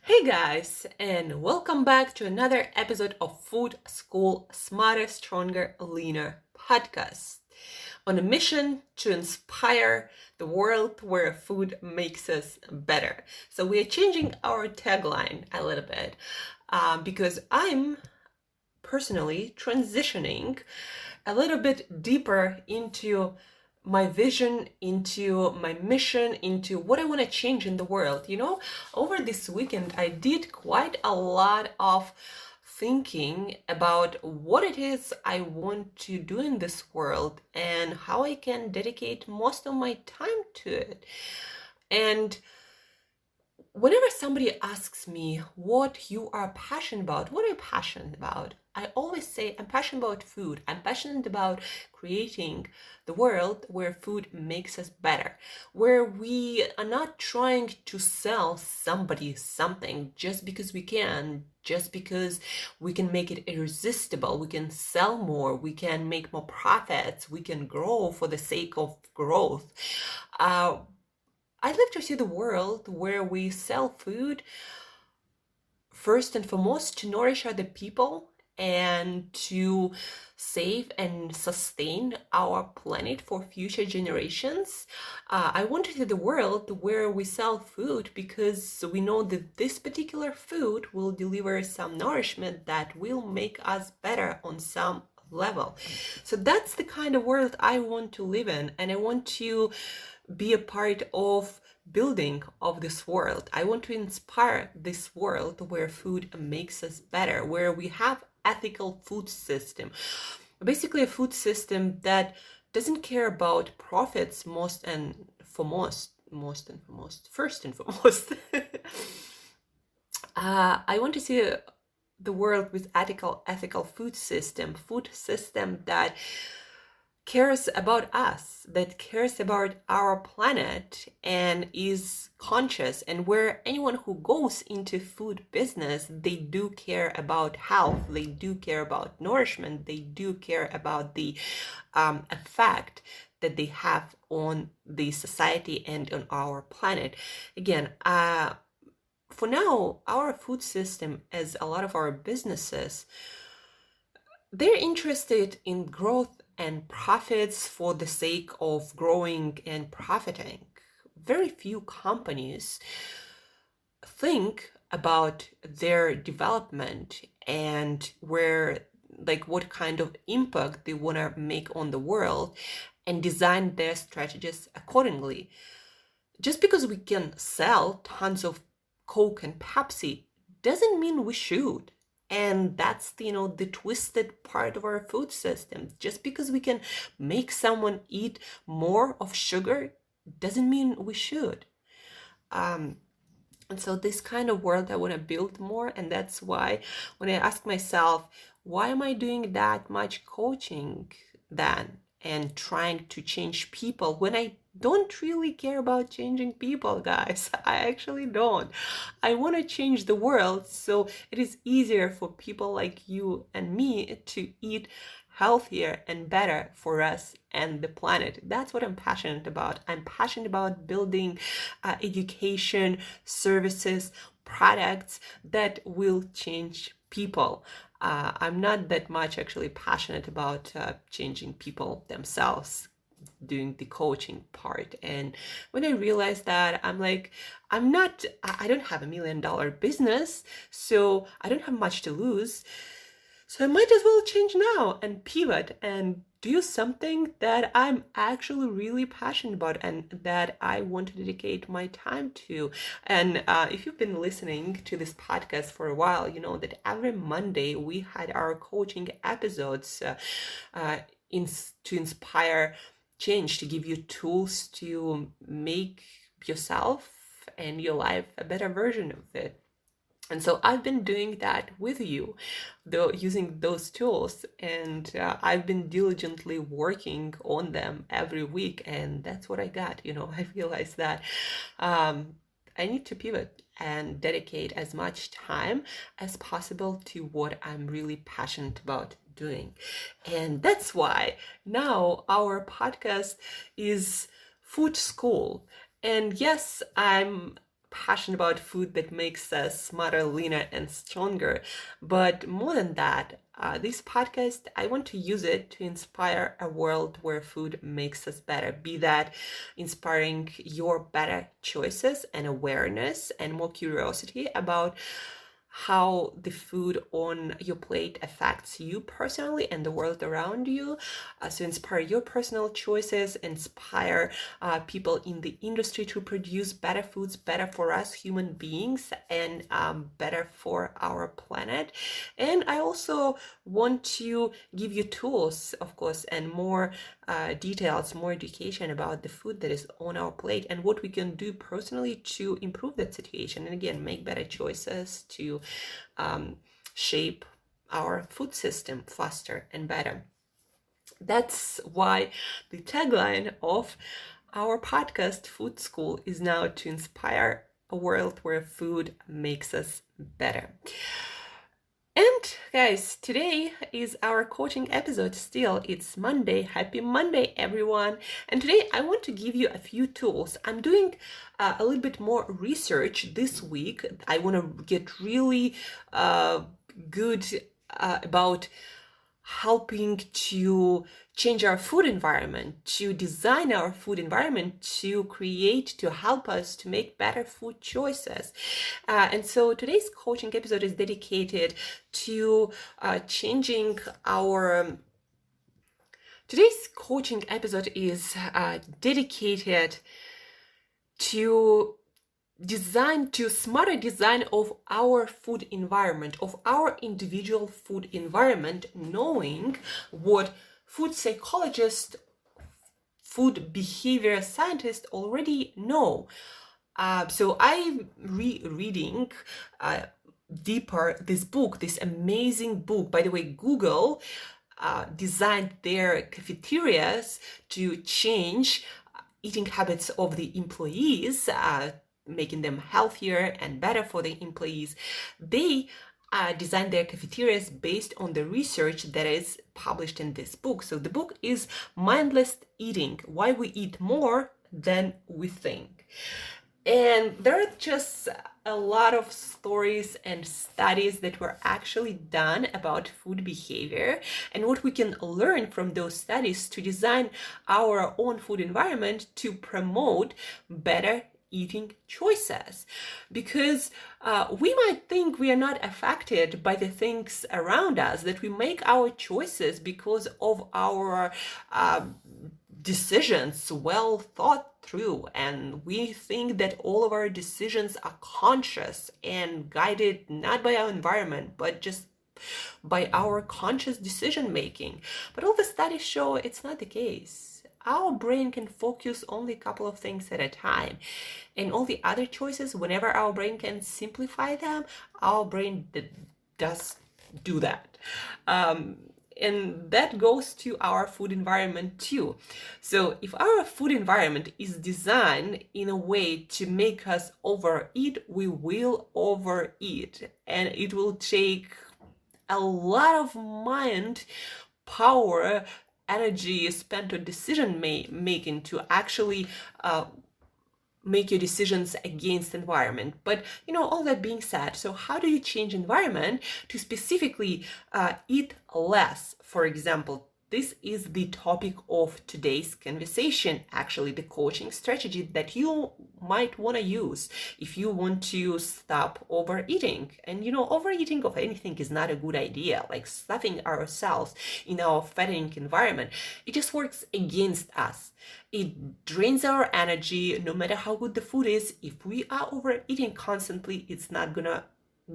Hey guys, and welcome back to another episode of Food School Smarter, Stronger, Leaner podcast. On a mission to inspire the world where food makes us better. So we are changing our tagline a little bit because I'm personally transitioning a little bit deeper into my vision, into my mission, into what I want to change in the world. Over this weekend, I did quite a lot of thinking about what it is I want to do in this world and how I can dedicate most of my time to it. And whenever somebody asks me what you are passionate about, what are you passionate about? I always say I'm passionate about food. I'm passionate about creating the world where food makes us better, where we are not trying to sell somebody something just because we can, just because we can make it irresistible, we can sell more, we can make more profits, we can grow for the sake of growth. I'd like to see the world where we sell food first and foremost to nourish other people and to save and sustain our planet for future generations. I want to see the world where we sell food because we know that this particular food will deliver some nourishment that will make us better on some level. So that's the kind of world I want to live in, and I want to be a part of building of this world. I want to inspire this world where food makes us better, where we have ethical food system. Basically a food system that doesn't care about profits first and foremost. I want to see the world with ethical food system that cares about us, that cares about our planet and is conscious, and where anyone who goes into food business, they do care about health, they do care about nourishment, they do care about the effect that they have on the society and on our planet. Again, for now, our food system, as a lot of our businesses, they're interested in growth and profits for the sake of growing and profiting. Very few companies think about their development and what kind of impact they want to make on the world and design their strategies accordingly. Just because we can sell tons of Coke and Pepsi doesn't mean we should. And that's the twisted part of our food system. Just because we can make someone eat more of sugar doesn't mean we should. And so this kind of world I want to build more. And that's why when I ask myself, why am I doing that much coaching then and trying to change people when I don't really care about changing people, guys? I actually don't. I want to change the world so it is easier for people like you and me to eat healthier and better for us and the planet. That's what I'm passionate about. I'm passionate about building education, services, products that will change people. I'm not that much actually passionate about changing people themselves, doing the coaching part. And when I realized that, I'm like, I don't have $1 million business, so I don't have much to lose. So I might as well change now and pivot and do something that I'm actually really passionate about and that I want to dedicate my time to. And if you've been listening to this podcast for a while, you know that every Monday we had our coaching episodes to inspire change, to give you tools to make yourself and your life a better version of it. And so I've been doing that with you, though, using those tools, and I've been diligently working on them every week, and that's what I got. I realized that I need to pivot and dedicate as much time as possible to what I'm really passionate about doing. And that's why now our podcast is Food School. And yes, I'm passionate about food that makes us smarter, leaner, and stronger. But more than that, this podcast, I want to use it to inspire a world where food makes us better. Be that inspiring your better choices and awareness and more curiosity about how the food on your plate affects you personally and the world around you. So inspire your personal choices, inspire people in the industry to produce better foods, better for us human beings, and better for our planet. And I also want to give you tools, of course, and more details, more education about the food that is on our plate and what we can do personally to improve that situation. And again, make better choices to shape our food system faster and better. That's why the tagline of our podcast, Food School, is now to inspire a world where food makes us better. And guys, today is our coaching episode still. It's Monday. Happy Monday, everyone. And today I want to give you a few tools. I'm doing a little bit more research this week. I want to get really good about helping to change our food environment, to design our food environment, to help us to make better food choices. And so today's coaching episode is dedicated to changing our... Today's coaching episode is dedicated to smarter design of our food environment, of our individual food environment, knowing what food psychologists, food behavior scientists already know. So I'm rereading deeper this book, this amazing book. By the way, Google designed their cafeterias to change eating habits of the employees, making them healthier and better for the employees. They designed their cafeterias based on the research that is published in this book. So the book is Mindless Eating: Why We Eat More Than We Think. And there are just a lot of stories and studies that were actually done about food behavior and what we can learn from those studies to design our own food environment to promote better eating choices. Because we might think we are not affected by the things around us, that we make our choices because of our decisions well thought through, and we think that all of our decisions are conscious and guided not by our environment but just by our conscious decision making. But all the studies show it's not the case. Our brain can focus only a couple of things at a time, and all the other choices, whenever our brain can simplify them, our brain does do that. And that goes to our food environment too. So if our food environment is designed in a way to make us overeat, we will overeat. And it will take a lot of mind, power, energy spent on decision making to actually make your decisions against environment. But all that being said, so how do you change environment to specifically eat less? For example, this is the topic of today's conversation, actually the coaching strategy that you might want to use if you want to stop overeating. And overeating of anything is not a good idea. Like stuffing ourselves in our fattening environment, it just works against us. It drains our energy. No matter how good the food is, if we are overeating constantly, it's not gonna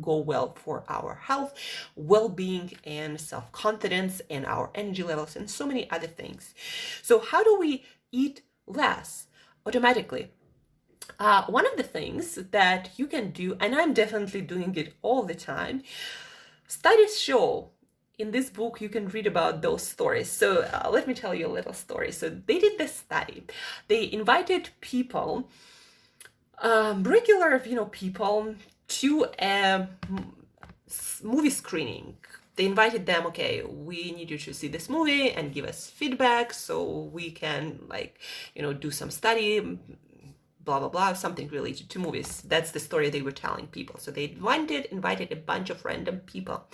go well for our health, well-being, and self-confidence, and our energy levels, and so many other things. So how do we eat less automatically? One of the things that you can do, and I'm definitely doing it all the time, studies show. In this book, you can read about those stories. So let me tell you a little story. So they did this study. They invited people, regular, people, to a movie screening. They invited them, okay, we need you to see this movie and give us feedback so we can do some study blah, blah, blah, something related to movies. That's the story they were telling people. So they invited a bunch of random people.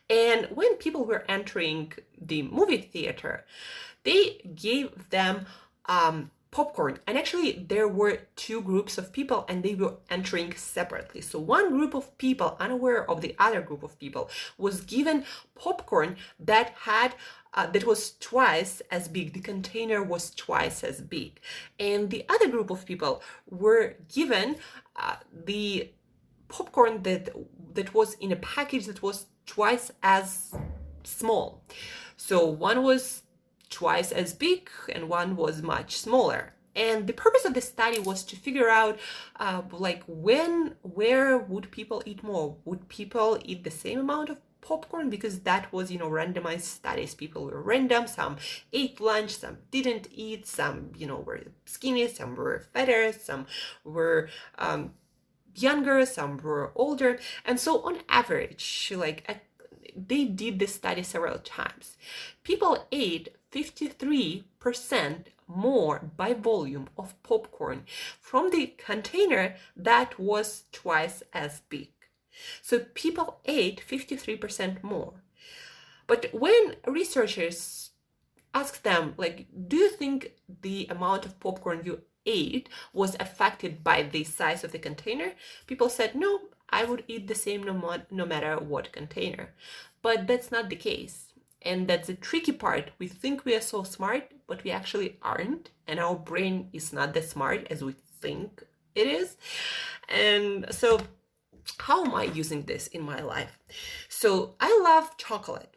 And when people were entering the movie theater, they gave them popcorn. And actually, there were two groups of people and they were entering separately. So one group of people, unaware of the other group of people, was given popcorn that had that was twice as big. The container was twice as big. And the other group of people were given the popcorn that was in a package that was twice as small. So one was twice as big and one was much smaller. And the purpose of the study was to figure out where would people eat more? Would people eat the same amount of popcorn? Because that was, randomized studies. People were random. Some ate lunch, some didn't eat, some, were skinny, some were fatter, some were younger, some were older. And so on average, they did this study several times. People ate 53% more by volume of popcorn from the container that was twice as big. So people ate 53% more. But when researchers asked them, do you think the amount of popcorn you ate was affected by the size of the container? People said, no, I would eat the same no matter what container. But that's not the case. And that's the tricky part. We think we are so smart, but we actually aren't. And our brain is not that smart as we think it is. And so how am I using this in my life? So I love chocolate,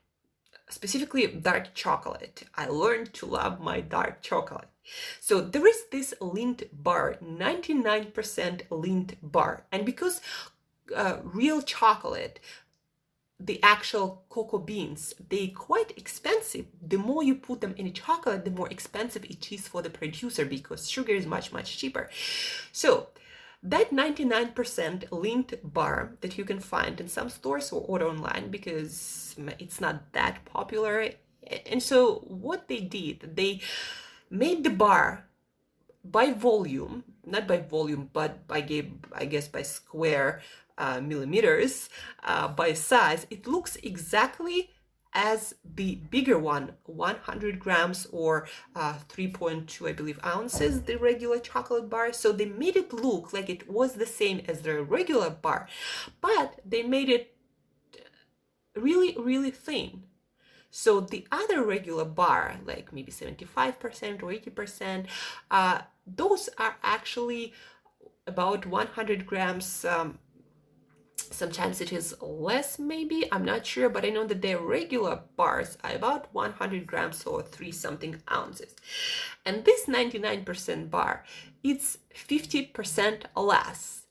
specifically dark chocolate. I learned to love my dark chocolate. So there is this Lindt bar, 99% Lindt bar. And because real chocolate, the actual cocoa beans, they're quite expensive. The more you put them in a chocolate, the more expensive it is for the producer because sugar is much, much cheaper. So that 99% Lindt bar that you can find in some stores or order online because it's not that popular. And so what they did, they made the bar by volume, not by volume, but by square millimeters, by size. It looks exactly as the bigger one, 100 grams or 3.2, I believe, ounces, the regular chocolate bar. So they made it look like it was the same as the regular bar, but they made it really, really thin. So the other regular bar, like maybe 75% or 80%, those are actually about 100 grams. Sometimes it is less, maybe, I'm not sure, but I know that their regular bars are about 100 grams or 3-something ounces. And this 99% bar, it's 50% less.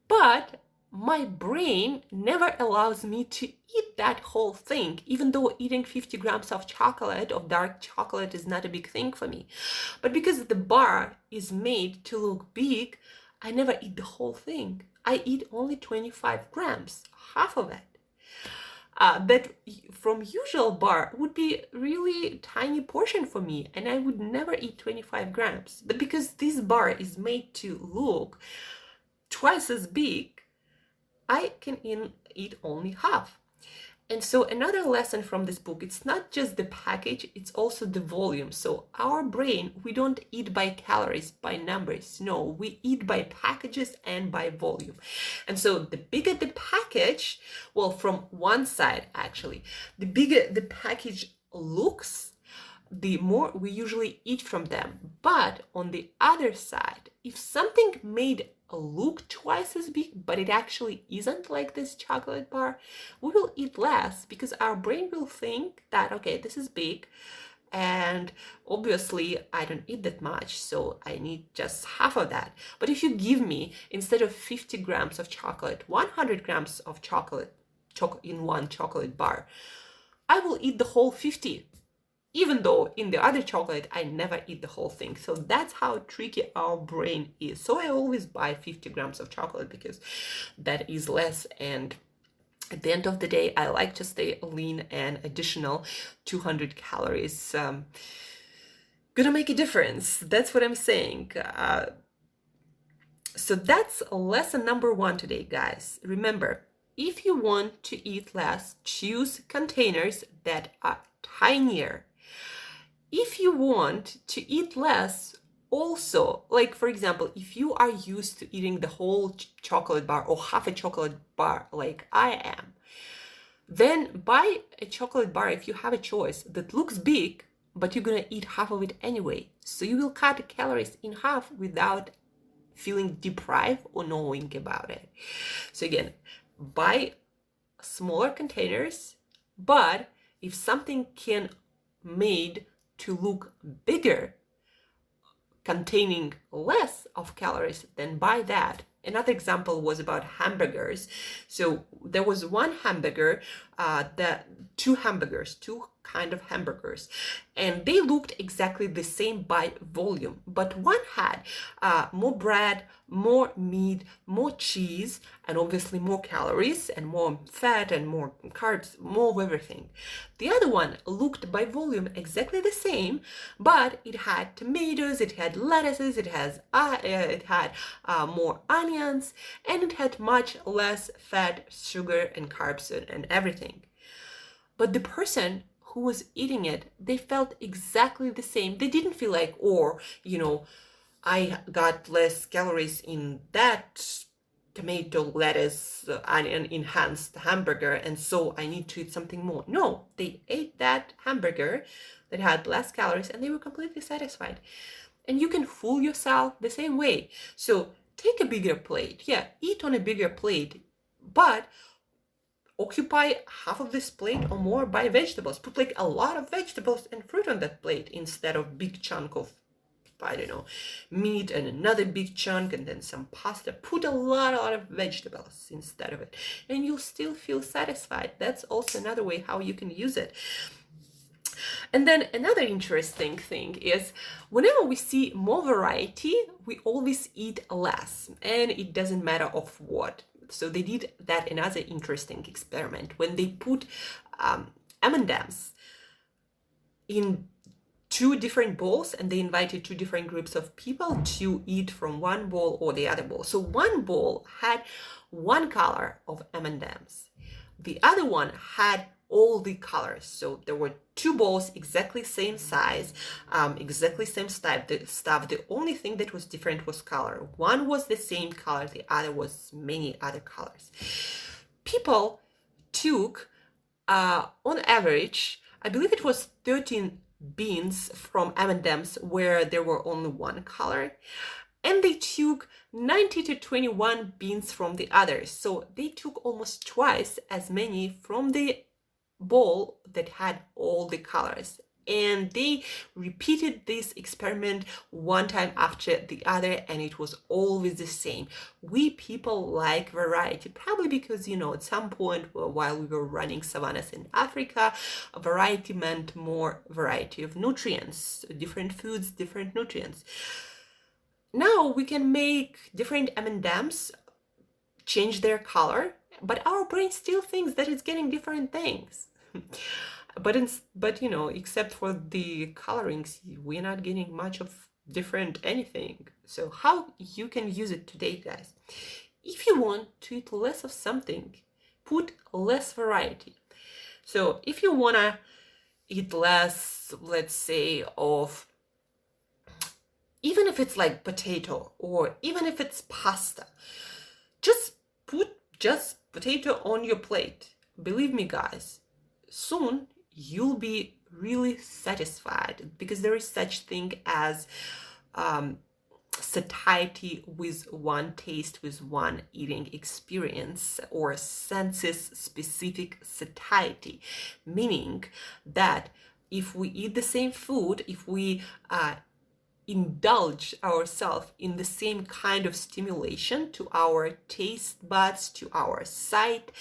But my brain never allows me to eat that whole thing, even though eating 50 grams of chocolate, of dark chocolate, is not a big thing for me. But because the bar is made to look big, I never eat the whole thing. I eat only 25 grams, half of it. That from usual bar would be really tiny portion for me, and I would never eat 25 grams. But because this bar is made to look twice as big, I can eat only half. And so another lesson from this book, it's not just the package, it's also the volume. So our brain, we don't eat by calories, by numbers. No, we eat by packages and by volume. And so the bigger the package, well, from one side, actually, the bigger the package looks, the more we usually eat from them. But on the other side, if something made look twice as big, but it actually isn't, like this chocolate bar, we will eat less because our brain will think that, okay, this is big and obviously I don't eat that much, so I need just half of that. But if you give me, instead of 50 grams of chocolate, 100 grams of chocolate in one chocolate bar, I will eat the whole 50. Even though in the other chocolate, I never eat the whole thing. So that's how tricky our brain is. So I always buy 50 grams of chocolate because that is less. And at the end of the day, I like to stay lean, and additional 200 calories gonna make a difference. That's what I'm saying. So that's lesson number 1 today, guys. Remember, if you want to eat less, choose containers that are tinier. If you want to eat less, also, like for example, if you are used to eating the whole chocolate bar or half a chocolate bar like I am, then buy a chocolate bar if you have a choice that looks big, but you're gonna eat half of it anyway. So you will cut calories in half without feeling deprived or knowing about it. So again, buy smaller containers, but if something can made to look bigger, containing less of calories, then buy that. Another example was about hamburgers. So there was one hamburger, two kind of hamburgers, and they looked exactly the same by volume, but one had more bread, more meat, more cheese, and obviously more calories and more fat and more carbs, more of everything. The other one looked by volume exactly the same, but it had tomatoes, it had lettuces, it had more onions, and it had much less fat, sugar, and carbs and everything. But the person who was eating it, they felt exactly the same. They didn't feel like, I got less calories in that tomato, lettuce, onion enhanced hamburger, and so I need to eat something more. No, they ate that hamburger that had less calories and they were completely satisfied. And you can fool yourself the same way. So take a bigger plate. Yeah, eat on a bigger plate, but occupy half of this plate or more by vegetables. Put like a lot of vegetables and fruit on that plate instead of big chunk of, I don't know, meat and another big chunk and then some pasta. Put a lot of vegetables instead of it, and you'll still feel satisfied. That's also another way how you can use it. And then another interesting thing is whenever we see more variety, we always eat less, and it doesn't matter of what. So they did that another interesting experiment when they put M&Ms in 2 different bowls, and they invited 2 different groups of people to eat from one bowl or the other bowl. So one bowl had one color of M&Ms. The other one had all the colors. So there were 2 bowls, exactly same size, exactly same stuff. The only thing that was different was color. One was the same color, the other was many other colors. People took, on average, I believe it was 13 beans from M&Ms where there were only one color, and they took 90 to 21 beans from the others. So they took almost twice as many from the bowl that had all the colors. And they repeated this experiment one time after the other, and it was always the same. We people like variety, probably because, at some point while we were running savannas in Africa, variety meant more variety of nutrients, different foods, different nutrients. Now we can make different M&Ms, change their color, but our brain still thinks that it's getting different things. But except for the colorings, we're not getting much of different anything. So how you can use it today, guys? If you want to eat less of something, put less variety. So if you want to eat less, let's say, of, even if it's like potato or even if it's pasta, just put just potato on your plate. Believe me, guys, soon you'll be really satisfied, because there is such thing as satiety with one taste, with one eating experience, or senses specific satiety, meaning that if we eat the same food, if we indulge ourselves in the same kind of stimulation to our taste buds, to our sight,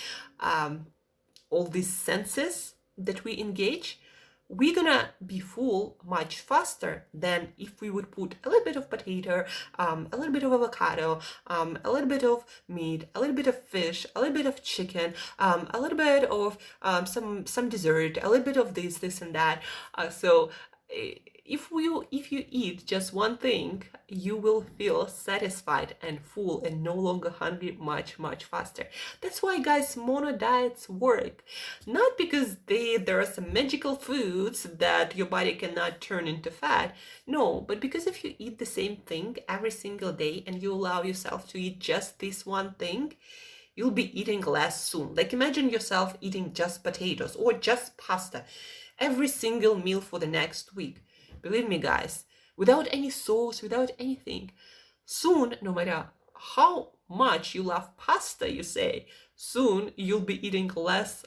all these senses that we engage, we're gonna be full much faster than if we would put a little bit of potato, a little bit of avocado, a little bit of meat, a little bit of fish, a little bit of chicken, a little bit of some dessert, a little bit of this and that. So if you eat just one thing, you will feel satisfied and full and no longer hungry much faster. That's why, guys, mono diets work. Not because there are some magical foods that your body cannot turn into fat. No, but because if you eat the same thing every single day and you allow yourself to eat just this one thing, you'll be eating less soon. Like, imagine yourself eating just potatoes or just pasta every single meal for the next week. Believe me, guys, without any sauce, without anything, soon, no matter how much you love pasta, you say, soon you'll be eating less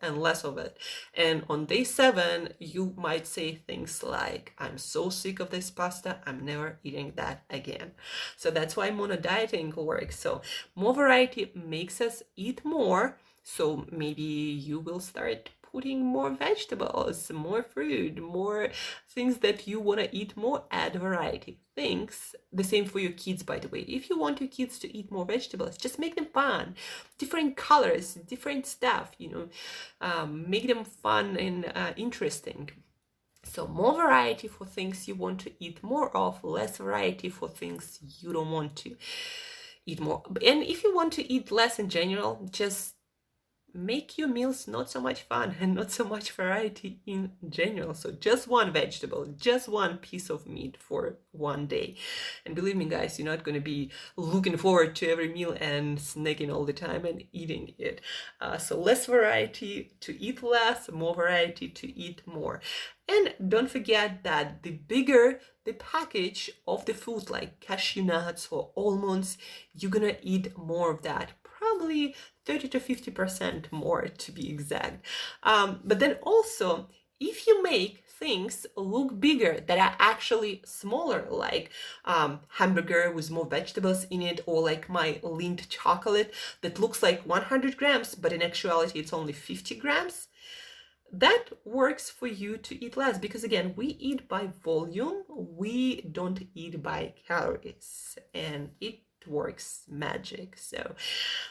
and less of it. And on day 7, you might say things like, I'm so sick of this pasta, I'm never eating that again. So that's why mono dieting works. So more variety makes us eat more. So maybe you will start putting more vegetables, more fruit, more things that you want to eat more. Add variety. Things, the same for your kids, by the way. If you want your kids to eat more vegetables, just make them fun. Different colors, different stuff, make them fun and interesting. So more variety for things you want to eat more of, less variety for things you don't want to eat more. And if you want to eat less in general, just make your meals not so much fun and not so much variety in general. So just one vegetable, just one piece of meat for one day. And believe me, guys, you're not going to be looking forward to every meal and snacking all the time and eating it. So less variety to eat less, more variety to eat more. And don't forget that the bigger the package of the food, like cashew nuts or almonds, you're gonna eat more of that. Probably 30 to 50% more, to be exact. But then also, if you make things look bigger that are actually smaller, like hamburger with more vegetables in it, or like my Lindt chocolate that looks like 100 grams, but in actuality it's only 50 grams, that works for you to eat less, because again, we eat by volume, we don't eat by calories, and it works magic. So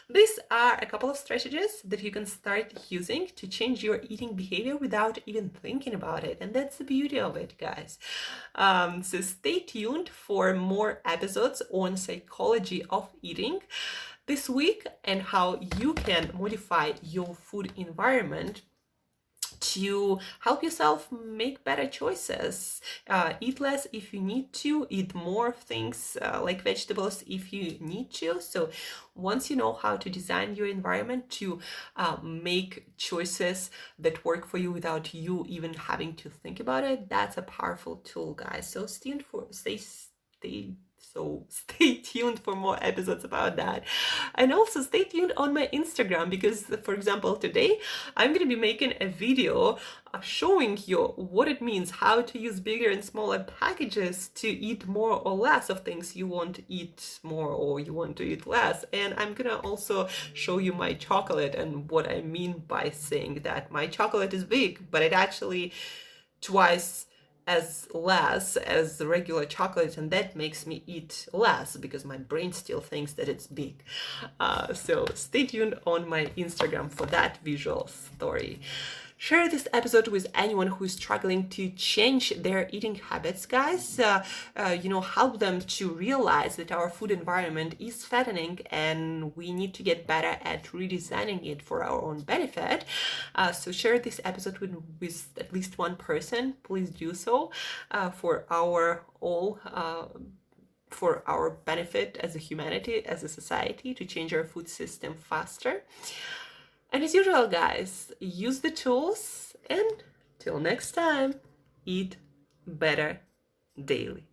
these are a couple of strategies that you can start using to change your eating behavior without even thinking about it, and that's the beauty of it, guys. So stay tuned for more episodes on psychology of eating this week and how you can modify your food environment to help yourself make better choices. Eat less if you need to, eat more things like vegetables if you need to. So once you know how to design your environment to make choices that work for you without you even having to think about it, that's a powerful tool, guys. So stay tuned for more episodes about that. And also stay tuned on my Instagram, because, for example, today I'm going to be making a video showing you what it means, how to use bigger and smaller packages to eat more or less of things you want to eat more or you want to eat less. And I'm going to also show you my chocolate and what I mean by saying that my chocolate is big, but it actually twice as less as the regular chocolate, and that makes me eat less because my brain still thinks that it's big. So stay tuned on my Instagram for that visual story. Share this episode with anyone who is struggling to change their eating habits, guys. Help them to realize that our food environment is fattening and we need to get better at redesigning it for our own benefit. So share this episode with at least one person. Please do so for our benefit as a humanity, as a society, to change our food system faster. And as usual, guys, use the tools, and till next time, eat better daily.